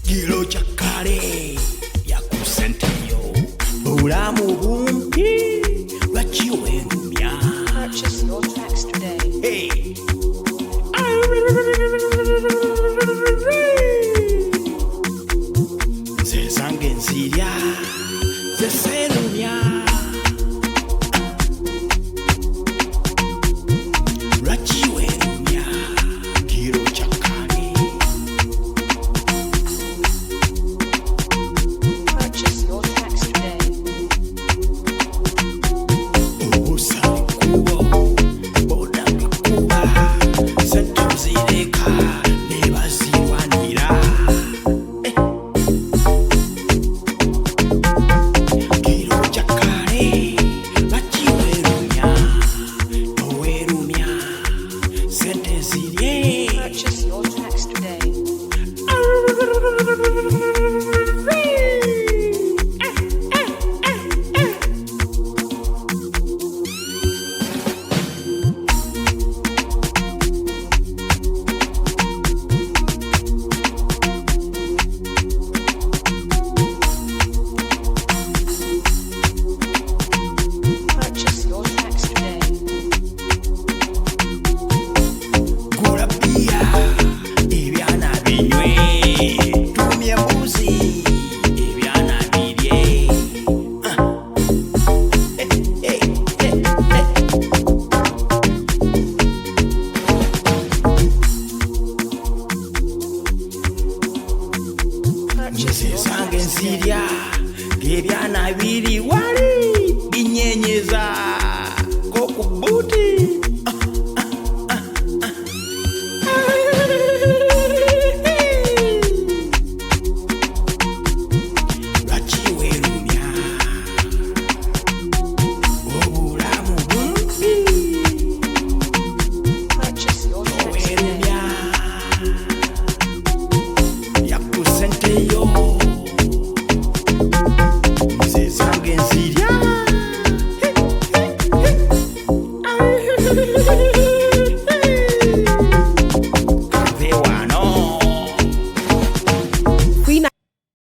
Gilo chakare ya kusenteyo obulamu bumpi Lwaki werumya. Purchase your tracks today. Hey. Nze zange nzirya ze serumya Lwaki werumya giro chakare. Purchase your tracks today. Obusa kubo boda kuba sente zireka ne bazirwanira. Giro chakare Lwaki werumya werumya sente zirye. Purchase your tracks today. Purchase your tracks today. Gula bia ebyana binywe, tumya mbuzi ebyana birye. Purchase Nze your zange tracks today. nzirya ng'ebyana biri wala.